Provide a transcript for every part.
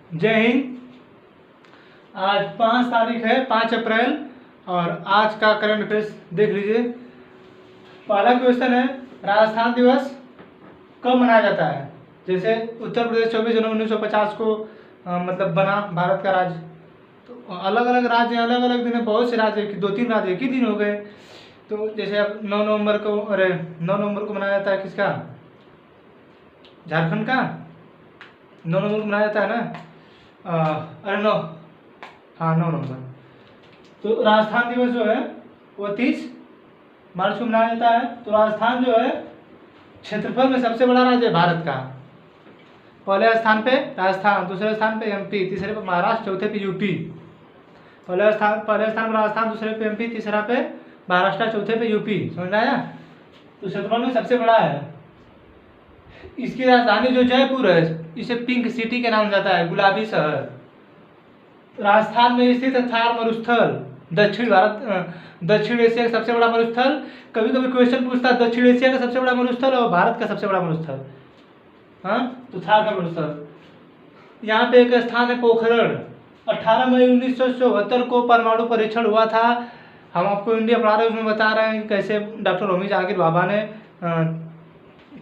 जय हिंद। आज 5 तारीख है, 5 अप्रैल, और आज का करंट अफेयर्स देख लीजिए। पहला क्वेश्चन है, राजस्थान दिवस कब मनाया जाता है? जैसे उत्तर प्रदेश 24 जनवरी 1950 को मतलब बना भारत का राज्य। तो अलग अलग राज्य अलग अलग दिन है, बहुत से राज्य 2-3 राज्य एक ही दिन हो गए। तो जैसे अब 9 नवंबर को मनाया जाता है किसका? झारखंड का 9 नवंबर को मनाया जाता है ना। अरे 9 नवंबर। तो राजस्थान दिवस जो है वो 30 मार्च को मनाया जाता है। तो राजस्थान जो है क्षेत्रफल में सबसे बड़ा राज्य है भारत का। पहले स्थान पे राजस्थान, दूसरे स्थान पे एमपी, तीसरे पे महाराष्ट्र, चौथे पे यूपी। पहले स्थान पर राजस्थान, दूसरे पे एमपी, तीसरा पे महाराष्ट्र, चौथे पे यूपी। समझ में आया? तो क्षेत्रफल में सबसे बड़ा है। इसकी राजधानी जो जयपुर है, इसे पिंक सिटी के नाम जाता है, गुलाबी शहर। राजस्थान में स्थित है थार मरुस्थल, दक्षिण एशिया का सबसे बड़ा मरुस्थल। कभी कभी क्वेश्चन पूछता है दक्षिण एशिया का सबसे बड़ा मरुस्थल और भारत का सबसे बड़ा मरुस्थल। हाँ, तो थार का मरुस्थल। यहाँ पे एक स्थान है पोखरण। 18 मई 1974 को परमाणु परीक्षण हुआ था। हम आपको इंडिया पढ़ा रहे हैं, उसमें बता रहे हैं कि कैसे डॉक्टर होमी जहांगीर भाभा ने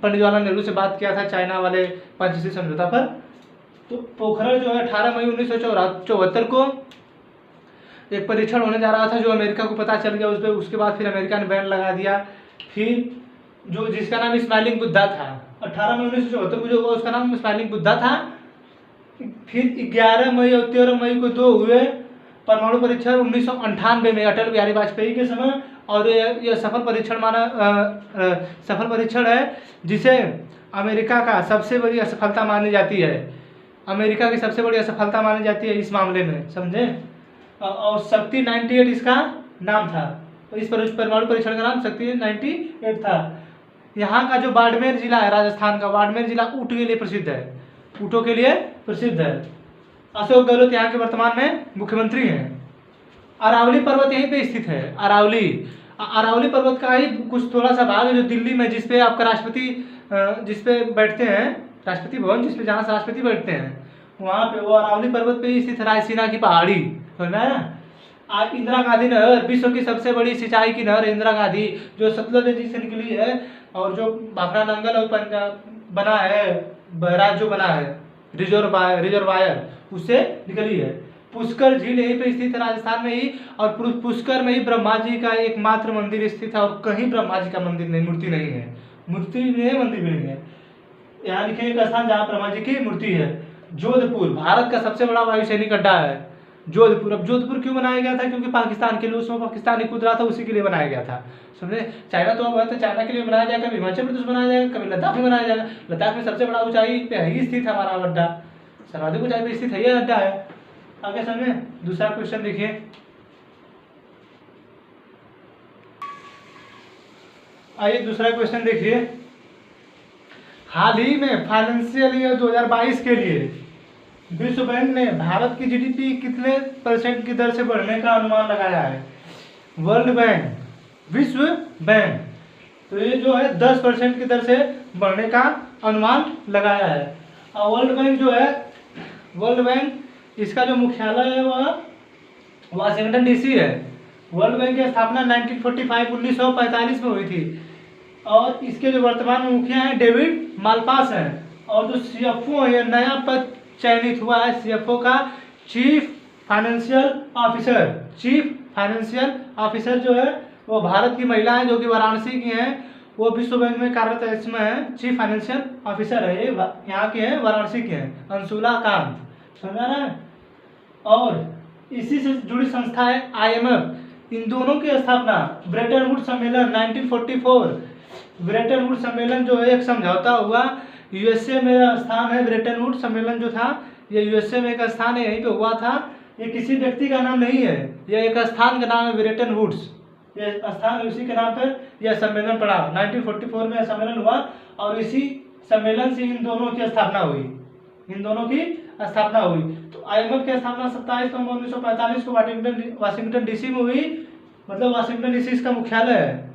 पंडित जवाहरलाल नेहरू से बात किया था चाइना वाले पंचशील समझौता पर। तो पोखरण जो है 18 मई 1974 को एक परीक्षण होने जा रहा था, जो अमेरिका को पता चल गया। उसके बाद फिर अमेरिका ने बैन लगा दिया। फिर जो जिसका नाम स्माइलिंग बुद्धा था, 18 मई 1974 को जो हुआ उसका नाम स्माइलिंग बुद्धा था। फिर 11 मई और 13 मई को 2 हुए परमाणु परीक्षण 1998 में अटल बिहारी वाजपेयी के समय। और यह सफल परीक्षण है, जिसे अमेरिका का सबसे बड़ी असफलता मानी जाती है। अमेरिका की सबसे बड़ी असफलता मानी जाती है इस मामले में, समझे? और शक्ति 98 इसका नाम था। तो इस परमाणु परीक्षण का नाम शक्ति 98 था। यहाँ का जो बाड़मेर जिला है, राजस्थान का बाड़मेर जिला ऊँट के लिए प्रसिद्ध है, ऊँटों के लिए प्रसिद्ध है। अशोक गहलोत यहाँ के वर्तमान में मुख्यमंत्री हैं। अरावली पर्वत यहीं पे स्थित है। अरावली पर्वत का ही कुछ थोड़ा सा भाग है जो दिल्ली में, जिसपे आपका राष्ट्रपति जिसपे बैठते हैं, राष्ट्रपति भवन जिसपे जहाँ से राष्ट्रपति बैठते हैं, वहाँ पे वो अरावली पर्वत पे स्थित रायसीना की पहाड़ी। समझ में? आज इंदिरा गांधी नहर, विश्व की सबसे बड़ी सिंचाई की नहर इंदिरा गांधी, जो सतलुज नदी से निकली है और जो भाखड़ा नंगल और पंजाब बना है, बैराज जो बना है, रिजर्वायर, उससे निकली है। पुष्कर झील यहीं पे स्थित है राजस्थान में ही। और पुष्कर में ही ब्रह्मा जी का एकमात्र मंदिर स्थित है, और कहीं ब्रह्मा जी का मंदिर नहीं, मूर्ति नहीं है। मूर्ति भी नहीं है, मंदिर भी नहीं है। यहाँ लिखे एक स्थान जहाँ ब्रह्मा जी की मूर्ति है। जोधपुर भारत का सबसे बड़ा वायुसैनिक अड्डा है, जोधपुर। अब जोधपुर क्यों बनाया गया था? क्योंकि पाकिस्तान के लिए, उसमें पाकिस्तान ही कूद रहा था, उसी के लिए बनाया गया था। समझे? चाइना तो अब है, तो चाइना के लिए बनाया जाएगा, कभी हिमाचल प्रदेश बनाया जाएगा, कभी लद्दाख में बनाया जाएगा। लद्दाख में सबसे बड़ा ऊंचाई पे ही स्थित है हमारा अड्डा, सर्वाधिक ऊंचाई पे स्थित है ये अड्डा है। आगे समझे? दूसरा क्वेश्चन देखिए। आइए दूसरा क्वेश्चन देखिए। हाल ही में फाइनेंशियल ईयर 2022 के लिए विश्व बैंक ने भारत की जीडीपी कितने % की दर से बढ़ने का अनुमान लगाया है? वर्ल्ड बैंक, विश्व बैंक, तो ये जो है 10% की दर से बढ़ने का अनुमान लगाया है। और वर्ल्ड बैंक जो है, वर्ल्ड बैंक इसका जो मुख्यालय है वह वाशिंगटन डीसी है। वर्ल्ड बैंक की स्थापना 1945 में हुई थी। और इसके जो वर्तमान मुखिया हैं डेविड मालपास हैं। और जो सीएफओ है, नया पद चयनित हुआ है सीएफओ का, चीफ फाइनेंशियल ऑफिसर जो है वो भारत की महिला है, जो कि वाराणसी की हैं। वो विश्व बैंक में कार्यरत इसमें है, चीफ फाइनेंशियल ऑफिसर है, ये यहाँ के हैं, वाराणसी के हैं, अंशुला कांत। समझा रहा है? और इसी से जुड़ी संस्था है IMF। इन दोनों की स्थापना ब्रेटन वुड्स सम्मेलन 1944, ब्रेटन वुड्स सम्मेलन जो है एक समझौता हुआ, यूएसए में स्थान है। ब्रेटन वुड्स सम्मेलन जो था ये यूएसए में एक स्थान है, यहीं पे हुआ था। ये किसी व्यक्ति का नाम नहीं है, यह एक स्थान का नाम है, ब्रेटन वुड्स। ये स्थान उसी के नाम पर यह सम्मेलन पड़ा। 1944 में यह सम्मेलन हुआ और इसी सम्मेलन से इन दोनों की स्थापना हुई। तो IMF की स्थापना 27 नवंबर 1945 को वाशिंगटन डीसी में हुई। मतलब वाशिंगटन डीसी इसका मुख्यालय है।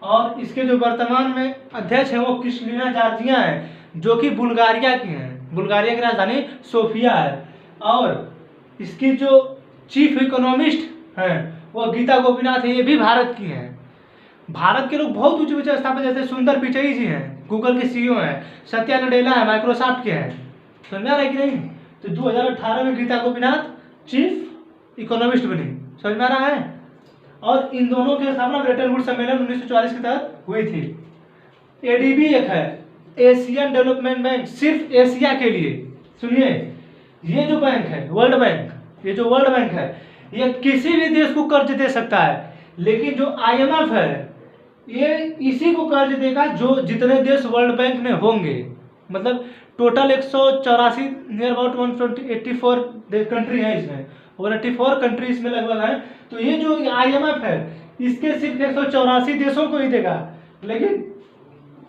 और इसके जो वर्तमान में अध्यक्ष हैं वो क्रिस्टलिना जॉर्जिया हैं, जो कि बुल्गारिया की हैं। बुल्गारिया की राजधानी सोफिया है। और इसकी जो चीफ इकोनॉमिस्ट हैं वो गीता गोपीनाथ है, ये भी भारत की हैं। भारत के लोग बहुत ऊंचे ऊंचे स्थान पर, जैसे सुंदर पिचई जी हैं, गूगल के सीईओ हैं, सत्या नडेला है, माइक्रोसॉफ्ट के हैं। समझ में आ रहा है कि नहीं? तो 2018 में गीता गोपीनाथ चीफ इकोनॉमिस्ट बनी। समझ में आ रहा है? और इन दोनों की स्थापना ब्रेटन वुड्स सम्मेलन 1944 के तहत हुई थी। एडीबी एक है, एशियन डेवलपमेंट बैंक, सिर्फ एशिया के लिए। सुनिए, ये जो बैंक है वर्ल्ड बैंक, ये जो वर्ल्ड बैंक है ये किसी भी देश को कर्ज दे सकता है, लेकिन जो आईएमएफ है ये इसी को कर्ज देगा जो जितने देश वर्ल्ड बैंक में होंगे। मतलब टोटल 184 नियर अबाउट 184 कंट्री है इसमें, और 84 कंट्री इसमें लगभग है। तो ये जो आईएमएफ है इसके सिर्फ 184 देशों को ही देगा, लेकिन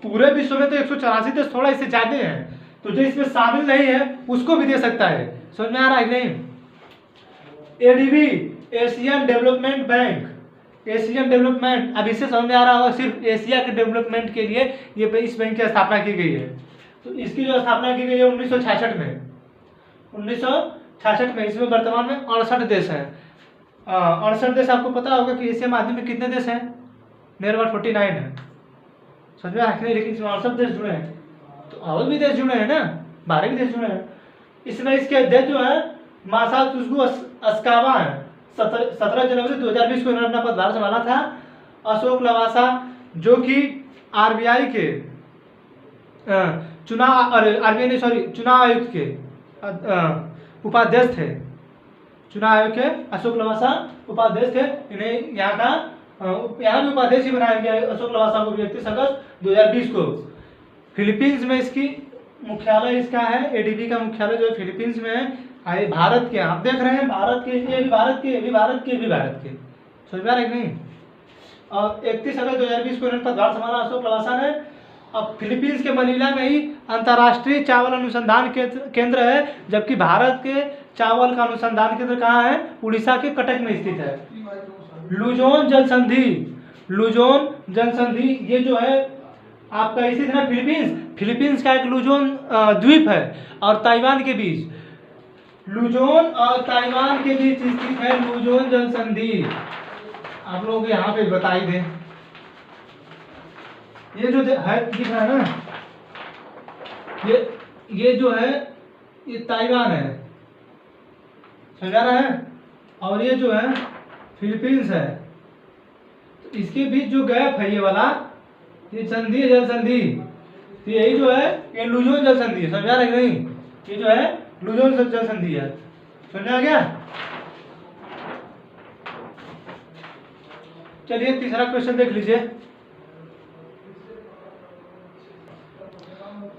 पूरे विश्व में तो 184 देश थोड़ा इससे ज्यादा हैं, तो जो इसमें शामिल नहीं है उसको भी दे सकता है। समझ में आ रहा है कि नहीं? ADB Asian development bank, Asian development, अब इससे समझ में आ रहा होगा सिर्फ एशिया के डेवलपमेंट के लिए ये इस बैंक की स्थापना की गई है। तो इसकी जो स्थापना की गई है 1966 में, 1966 में। इसमें वर्तमान में 68 देश हैं। 68 देश, आपको पता होगा कि एशिया महाद्वीप में कितने देश हैं? नियर अबाउट 49 है। समझ में आखिर, लेकिन इसमें 68 देश जुड़े हैं, तो और भी देश जुड़े हैं ना, 12 भी देश जुड़े हैं। इसमें इसके अध्यक्ष जो है मासात्सुको अस्कावा है। 17 जनवरी 2020 को इन्होंने अपना पदभार संभाला था। अशोक लवासा जो कि आरबीआई के चुनाव आयुक्त के उपाध्यक्ष थे। चुनाव आयोग के अशोक लवासा उपाध्यक्ष थे। इन्हें यहाँ भी उपाध्यक्ष ही बनाया गया है अशोक लवासा को भी 31 अगस्त 2020 को। फिलीपींस में इसकी मुख्यालय इसका है, एडीबी का मुख्यालय जो है फिलीपींस में है। भारत के, आप देख रहे हैं भारत के, ये भी भारत के, ये भी भारत के, ये भी भारत के। समझ में आ रहा है कि नहीं? और 31 अगस्त 2020 को इन्होंने पदभार संभाला अशोक लवासा ने। अब फिलीपींस के मनीला में ही अंतर्राष्ट्रीय चावल अनुसंधान केंद्र है, जबकि भारत के चावल का अनुसंधान केंद्र कहाँ है? उड़ीसा के कटक में स्थित है। लुजोन जल संधि, लुजोन जल संधि ये जो है आपका स्थित है फिलीपींस। फिलीपींस का एक लुजोन द्वीप है और ताइवान के बीच, लुजोन और ताइवान के बीच स्थित है लुजोन जल संधि। आप लोग यहाँ पे बता ही दें, ये जो है दिख रहा है ना, ये जो है ये ताइवान है, समझा रहा है, और ये जो है फिलीपींस है। तो इसके बीच जो गैप है ये वाला, ये संधि है, जल संधि। तो यही जो है ये लुजोन जल संधि है। समझा रहे कि नहीं? ये जो है लुजोन जल संधि है। समझ आ गया? चलिए तीसरा क्वेश्चन देख लीजिए।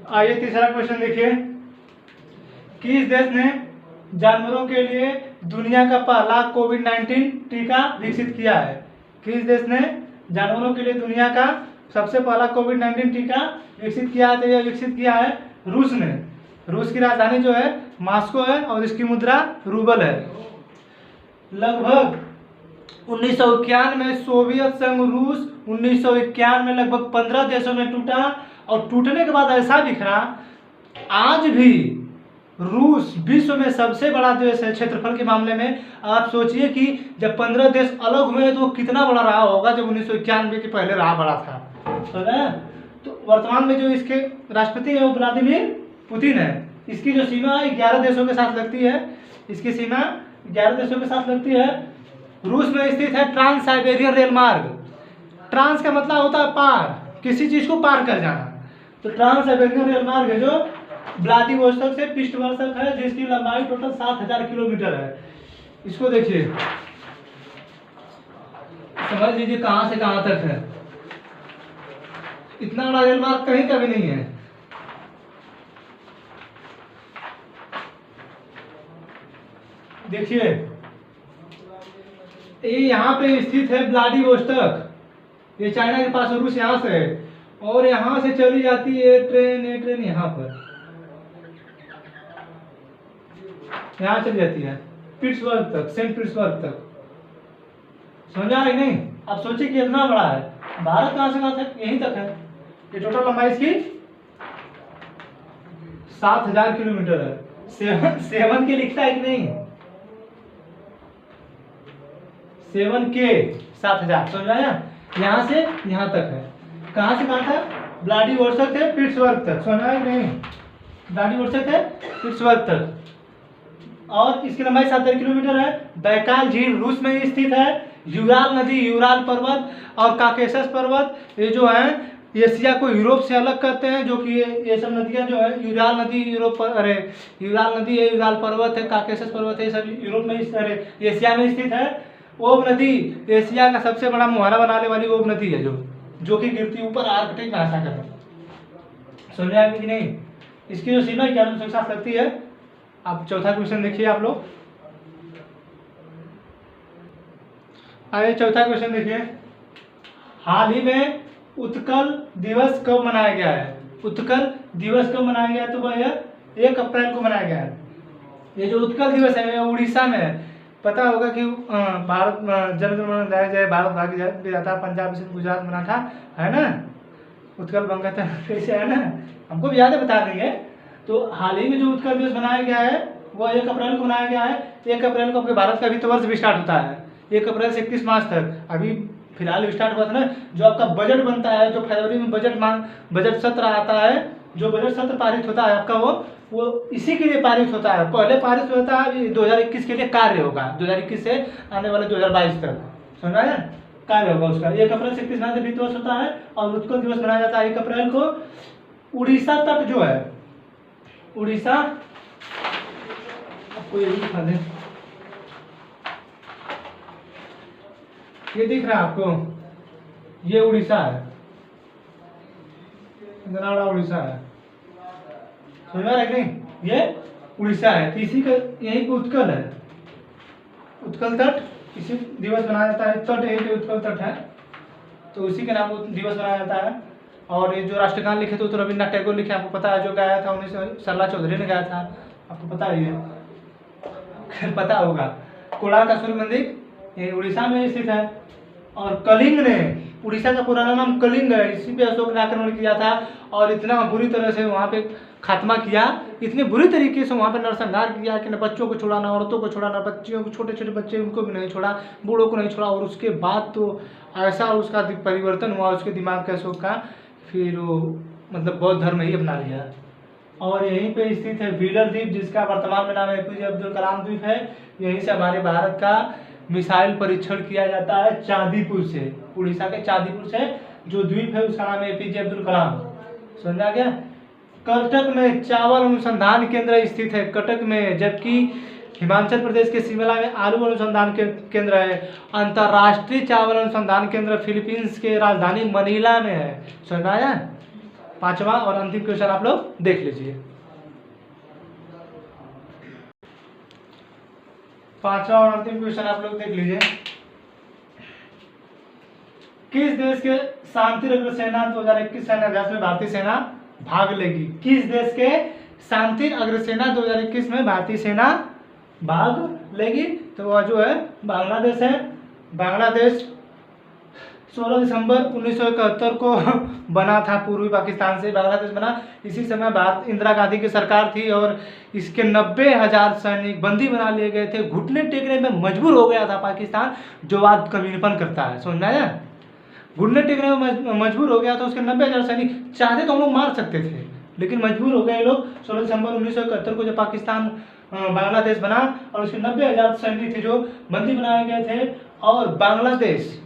आइए तीसरा क्वेश्चन देखिए। किस देश ने जानवरों के लिए दुनिया का पहला कोविड-19 टीका विकसित किया है? किस देश ने जानवरों के लिए दुनिया का सबसे पहला कोविड-19 टीका विकसित किया है? तो यह विकसित किया है रूस ने। रूस की राजधानी जो है मॉस्को है और इसकी मुद्रा रूबल है। लगभग 1991 में सोवियत संघ रूस 1991 में लगभग 15 देशों में टूटा, और टूटने के बाद ऐसा बिखरा, आज भी रूस विश्व में सबसे बड़ा देश है क्षेत्रफल के मामले में। आप सोचिए कि जब 15 देश अलग हुए तो कितना बड़ा रहा होगा जब 1991 के पहले रहा बड़ा था। तो वर्तमान में जो इसके राष्ट्रपति है वो व्लादिमीर पुतिन है। इसकी जो सीमा है 11 देशों के साथ लगती है। इसकी सीमा 11 देशों के साथ लगती है। रूस में स्थित है ट्रांस साइबेरियन रेल मार्ग। ट्रांस का मतलब होता है पार, किसी चीज को पार कर जाना। तो ट्रांस साइबेरियन रेल मार्ग है जो व्लादिवोस्तोक से पृष्ठभूमि है, जिसकी लंबाई टोटल 7000 किलोमीटर है। इसको देखिए, समझ लीजिए कहां से कहां तक है। इतना बड़ा रेल मार्ग कहीं का भी नहीं है। देखिए ये यहाँ पे स्थित है व्लादिवोस्तोक, ये चाइना के पास, रूस यहाँ से है, और यहाँ से चली जाती है ट्रेन, ये ट्रेन यहाँ पर यहाँ चली जाती है पिट्सबर्ग तक, सेंट पिट्सबर्ग तक। समझा रहे नहीं? आप सोचिए कि इतना बड़ा है। भारत कहाँ से कहाँ तक? यहीं तक है। ये टोटल लंबाई इसकी 7,000 किलोमीटर है। सेवन के लिखता है कि नहीं, 7K 7,000, समझ आया। यहाँ से यहाँ तक है, कहाँ से कहाँ था, व्लादिवोस्तोक से पिट्सबर्ग तक, समझ आया कि नहीं, व्लादिवोस्तोक से पिट्सबर्ग तक। और इसकी लंबाई 7,000 किलोमीटर है। बैकाल झील रूस में स्थित है। यूराल नदी, यूराल पर्वत और काकेशस पर्वत, ये जो है एशिया को यूरोप से अलग करते हैं, जो कि ये सब नदियां जो है, यूराल नदी यूरोप पर, अरे यूराल नदी है, यूराल पर्वत है, काकेशस पर्वत है, ये सब यूरोप में, अरे एशिया में स्थित है। ओब नदी एशिया का सबसे बड़ा मुहाना बनाने वाली ओब नदी है, जो कि गिरती ऊपर आर्कटिक महासागर है, समझ आएगी कि नहीं। इसकी जो सीमा क्या के साथ लगती है। अब चौथा क्वेश्चन देखिए आप लोग, आइए चौथा क्वेश्चन देखिए। हाल ही में उत्कल दिवस कब मनाया गया है। उत्कल दिवस कब मनाया गया है, तो वह 1 अप्रैल को मनाया गया है। ये जो उत्कल दिवस है उड़ीसा में है। पता होगा कि भारत जनगण जय भारत भाग्य जय विधाता पंजाब सिंध गुजरात मराठा, है ना, उत्कल बंग कैसे है ना, हमको भी याद है, बता देंगे। तो हाल ही में जो उत्कल दिवस मनाया गया है वो 1 अप्रैल को मनाया गया है। 1 अप्रैल को आपके भारत का वित्त वर्ष भी स्टार्ट होता है, 1 अप्रैल से 31 मार्च तक। अभी फिलहाल स्टार्ट हुआ था ना। जो आपका बजट बनता है, जो फरवरी में बजट सत्र आता है, जो बजट सत्र पारित होता है आपका, वो इसी के लिए पारित होता है। पहले पारित होता है 2021 के लिए कार्य होगा, 2021 से आने वाले 2022 तक, समझ आया, कार्य होगा उसका। 1 अप्रैल से 31 मार्च तक वित्त वर्ष होता है और उत्कल दिवस मनाया जाता है 1 अप्रैल को। उड़ीसा तट जो है, उड़ीसा, आपको ये भी दिखा दें, ये दिख रहा है आपको, ये उड़ीसा है, गनाड़ा उड़ीसा है, समझ में आ रहा है कि नहीं, ये उड़ीसा है। तो इसी का यही पे उत्कल है, उत्कल तट, इसी दिवस मनाया जाता है। तट यही पे उत्कल तट है, तो उसी के नाम दिवस मनाया जाता है। और ये जो राष्ट्रगान लिखे थे तो रविन्द्रनाथ टैगोर लिखे, आपको पता है, जो गाया था 19 सरला चौधरी ने गाया था, आपको पता ही है, पता होगा। कोणार्क का सूर्य मंदिर ये उड़ीसा में स्थित है। और कलिंग ने, उड़ीसा का पुराना नाम कलिंग है, इसी पे अशोक ने आक्रमण किया था और इतना बुरी तरह से वहाँ पे खात्मा किया, इतने बुरी तरीके से वहाँ पे नरसंहार किया कि न बच्चों को छोड़ा, न औरतों को छोड़ा, न बच्चियों को, छोटे छोटे बच्चे उनको भी नहीं छोड़ा, बूढ़ों को नहीं छोड़ा। और उसके बाद तो ऐसा उसका परिवर्तन हुआ उसके दिमाग के, अशोक का, फिर वो मतलब बौद्ध धर्म ही अपना लिया। और यहीं पे स्थित है व्हीलर द्वीप, जिसका वर्तमान में नाम एपीजे अब्दुल कलाम द्वीप है। यहीं से हमारे भारत का मिसाइल परीक्षण किया जाता है, चांदीपुर से, उड़ीसा के चांदीपुर से जो द्वीप है उसका नाम है एपीजे अब्दुल कलाम, समझा गया। कटक में चावल अनुसंधान केंद्र स्थित है, कटक में, जबकि हिमाचल प्रदेश के शिमला में आलू अनुसंधान केंद्र है। अंतर्राष्ट्रीय चावल अनुसंधान केंद्र फिलीपींस के राजधानी मनीला में है, समझ आया। पांचवा और अंतिम क्वेश्चन आप लोग देख लीजिए। पांचवा और अंतिम क्वेश्चन आप लोग देख लीजिए। किस देश के शांति अग्रसेना 2021 सैन्य अभ्यास में भारतीय सेना भाग लेगी। किस देश के शांति अग्रसेना 2021 में भारतीय सेना भाग लेगी, तो वह जो है बांग्लादेश है। बांग्लादेश 16 दिसंबर 1971 को बना था, पूर्वी पाकिस्तान से बांग्लादेश बना। इसी समय भारत इंदिरा गांधी की सरकार थी और इसके 90,000 सैनिक बंदी बना लिए गए थे। घुटने टेकने में मजबूर हो गया था पाकिस्तान, जो आज कम्युनिपन करता है, समझना है। घुटने टेकने में मजबूर हो गया था, उसके 90,000 सैनिक चाहते तो हम लोग मार सकते थे, लेकिन मजबूर हो गए लोग। 16 दिसंबर 1971 को जब पाकिस्तान बांग्लादेश बना और उसके 90,000 सैनिक थे जो बंदी बनाए गए थे। और बांग्लादेश,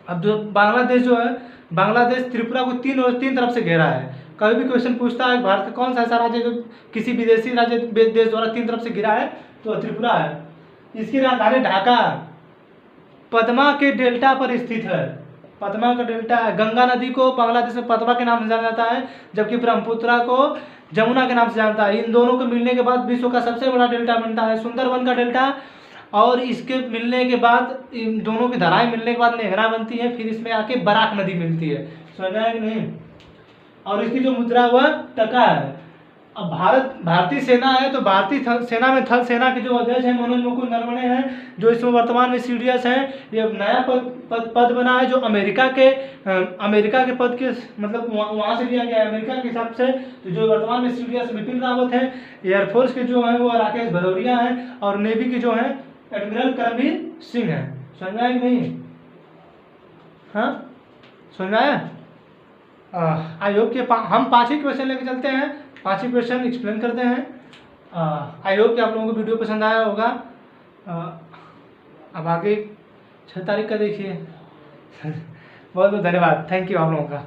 अब जो बांग्लादेश जो है, बांग्लादेश त्रिपुरा को तीन तरफ से घेरा है। कभी भी क्वेश्चन पूछता है भारत का कौन सा ऐसा राज्य जो किसी विदेशी राज्य देश द्वारा 3 तरफ से घिरा है, तो त्रिपुरा है। इसकी राजधानी ढाका पद्मा के डेल्टा पर स्थित है। पद्मा का डेल्टा है। गंगा नदी को बांग्लादेश में पद्मा के नाम से जाना जाता है, जबकि ब्रह्मपुत्रा को जमुना के नाम से जानता है। इन दोनों के मिलने के बाद विश्व का सबसे बड़ा डेल्टा बनता है सुंदरबन का डेल्टा। और इसके मिलने के बाद, इन दोनों की धाराएं मिलने के बाद नेहरा बनती है, फिर इसमें आके बराक नदी मिलती है, समझ में आया कि नहीं। और इसकी जो मुद्रा हुआ टका है। अब भारतीय सेना है, तो सेना में थल सेना के जो अध्यक्ष हैं मनोज मुकुंद नरवणे हैं, जो इसमें वर्तमान में सीडीएस हैं। ये नया पद बना है जो अमेरिका के पद के मतलब वहाँ से लिया गया है अमेरिका के हिसाब से। तो जो वर्तमान में सीडीएस बिपिन रावत हैं, एयरफोर्स के जो हैं वो राकेश भदौरिया हैं, और नेवी के जो हैं एडमिरल करमबीर सिंह हैं। समझ में आया कि नहीं? हाँ, समझ में आया? आई होप कि हम 5 ही क्वेश्चन लेके चलते हैं, 5 ही क्वेश्चन एक्सप्लेन करते हैं। आई होप कि आप लोगों को वीडियो पसंद आया होगा। अब आगे 6 तारीख का देखिए। बहुत बहुत धन्यवाद, थैंक यू आप लोगों का।